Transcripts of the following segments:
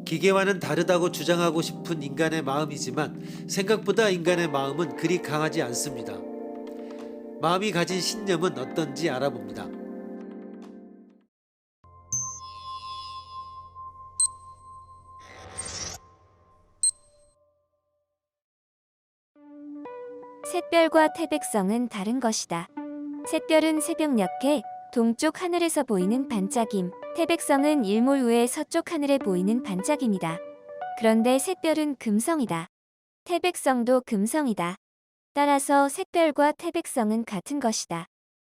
기계와는 다르다고 주장하고 싶은 인간의 마음이지만 생각보다 인간의 마음은 그리 강하지 않습니다. 마음이 가진 신념은 어떤지 알아봅니다. 샛별과 태백성은 다른 것이다. 샛별은 새벽녘에 동쪽 하늘에서 보이는 반짝임, 태백성은 일몰 후에 서쪽 하늘에 보이는 반짝임이다. 그런데 샛별은 금성이다. 태백성도 금성이다. 따라서 샛별과 태백성은 같은 것이다.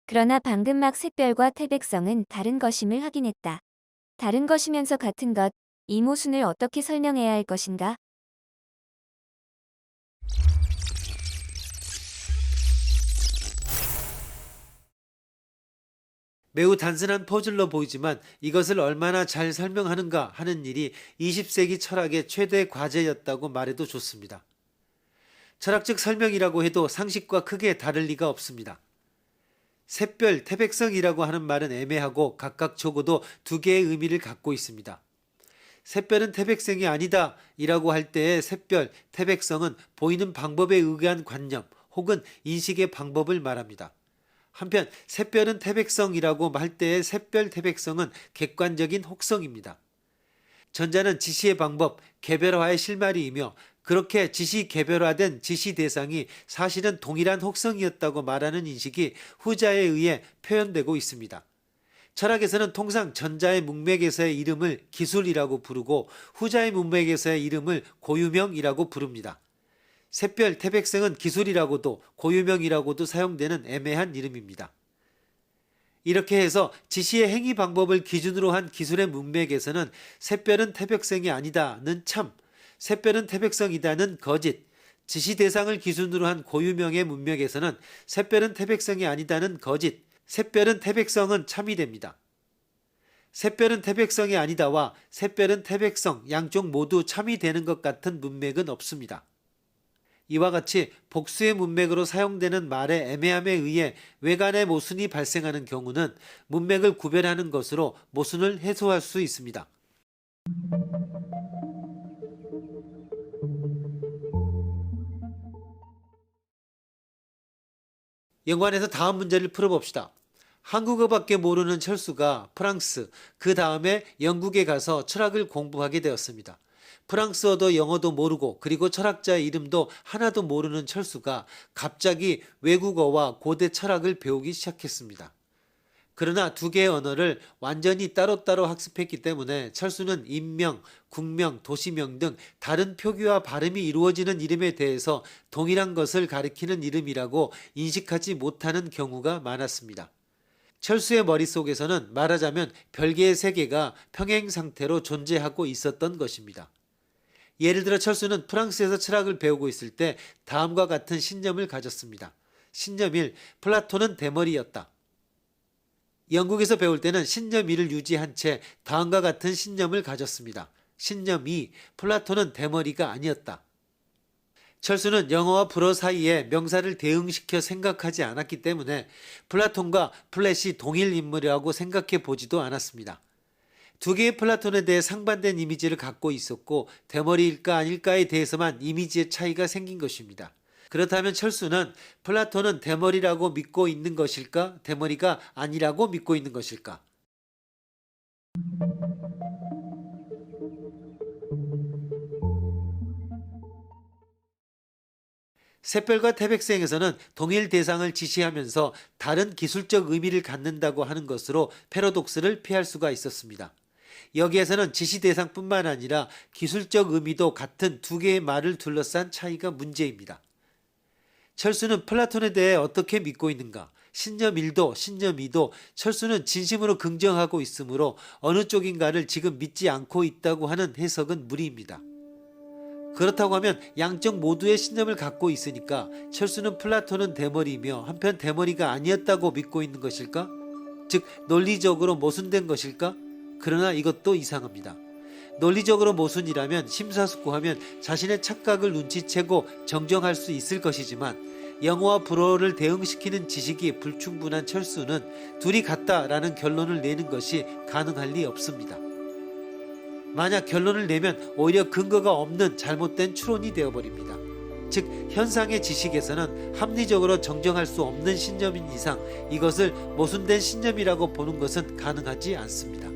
그러나 방금 막 샛별과 태백성은 다른 것임을 확인했다. 다른 것이면서 같은 것, 이 모순을 어떻게 설명해야 할 것인가? 매우 단순한 퍼즐로 보이지만 이것을 얼마나 잘 설명하는가 하는 일이 20세기 철학의 최대 과제였다고 말해도 좋습니다. 철학적 설명이라고 해도 상식과 크게 다를 리가 없습니다. 샛별, 태백성이라고 하는 말은 애매하고 각각 적어도 두 개의 의미를 갖고 있습니다. 샛별은 태백성이 아니다 이라고 할 때의 샛별, 태백성은 보이는 방법에 의한 관념 혹은 인식의 방법을 말합니다. 한편 샛별은 태백성이라고 할 때의 샛별, 태백성은 객관적인 혹성입니다. 전자는 지시의 방법, 개별화의 실마리이며 그렇게 지시 개별화된 지시 대상이 사실은 동일한 혹성이었다고 말하는 인식이 후자에 의해 표현되고 있습니다. 철학에서는 통상 전자의 문맥에서의 이름을 기술이라고 부르고 후자의 문맥에서의 이름을 고유명이라고 부릅니다. 샛별, 태백성은 기술이라고도 고유명이라고도 사용되는 애매한 이름입니다. 이렇게 해서 지시의 행위 방법을 기준으로 한 기술의 문맥에서는 샛별은 태백성이 아니다는 참, 샛별은 태백성이다는 거짓, 지시 대상을 기준으로 한 고유명의 문맥에서는 샛별은 태백성이 아니다는 거짓, 샛별은 태백성은 참이 됩니다. 샛별은 태백성이 아니다와 샛별은 태백성 양쪽 모두 참이 되는 것 같은 문맥은 없습니다. 이와 같이 복수의 문맥으로 사용되는 말의 애매함에 의해 외관의 모순이 발생하는 경우는 문맥을 구별하는 것으로 모순을 해소할 수 있습니다. 연관해서 다음 문제를 풀어봅시다. 한국어밖에 모르는 철수가 프랑스, 그 다음에 영국에 가서 철학을 공부하게 되었습니다. 프랑스어도 영어도 모르고 그리고 철학자의 이름도 하나도 모르는 철수가 갑자기 외국어와 고대 철학을 배우기 시작했습니다. 그러나 두 개의 언어를 완전히 따로따로 학습했기 때문에 철수는 인명, 국명, 도시명 등 다른 표기와 발음이 이루어지는 이름에 대해서 동일한 것을 가리키는 이름이라고 인식하지 못하는 경우가 많았습니다. 철수의 머릿속에서는 말하자면 별개의 세계가 평행 상태로 존재하고 있었던 것입니다. 예를 들어 철수는 프랑스에서 철학을 배우고 있을 때 다음과 같은 신념을 가졌습니다. 신념 1. 플라톤은 대머리였다. 영국에서 배울 때는 신념 1을 유지한 채 다음과 같은 신념을 가졌습니다. 신념 2. 플라톤은 대머리가 아니었다. 철수는 영어와 불어 사이에 명사를 대응시켜 생각하지 않았기 때문에 플라톤과 플랫이 동일 인물이라고 생각해 보지도 않았습니다. 두 개의 플라톤에 대해 상반된 이미지를 갖고 있었고 대머리일까 아닐까에 대해서만 이미지의 차이가 생긴 것입니다. 그렇다면 철수는 플라톤은 대머리라고 믿고 있는 것일까? 대머리가 아니라고 믿고 있는 것일까? 샛별과 태백성에서는 동일 대상을 지시하면서 다른 기술적 의미를 갖는다고 하는 것으로 패러독스를 피할 수가 있었습니다. 여기에서는 지시 대상뿐만 아니라 기술적 의미도 같은 두 개의 말을 둘러싼 차이가 문제입니다. 철수는 플라톤에 대해 어떻게 믿고 있는가? 신념 1도 신념 2도 철수는 진심으로 긍정하고 있으므로 어느 쪽인가를 지금 믿지 않고 있다고 하는 해석은 무리입니다. 그렇다고 하면 양쪽 모두의 신념을 갖고 있으니까 철수는 플라톤은 대머리이며 한편 대머리가 아니었다고 믿고 있는 것일까? 즉 논리적으로 모순된 것일까? 그러나 이것도 이상합니다. 논리적으로 모순이라면 심사숙고하면 자신의 착각을 눈치채고 정정할 수 있을 것이지만 영어와 불어를 대응시키는 지식이 불충분한 철수는 둘이 같다라는 결론을 내는 것이 가능할 리 없습니다. 만약 결론을 내면 오히려 근거가 없는 잘못된 추론이 되어버립니다. 즉 현상의 지식에서는 합리적으로 정정할 수 없는 신념인 이상 이것을 모순된 신념이라고 보는 것은 가능하지 않습니다.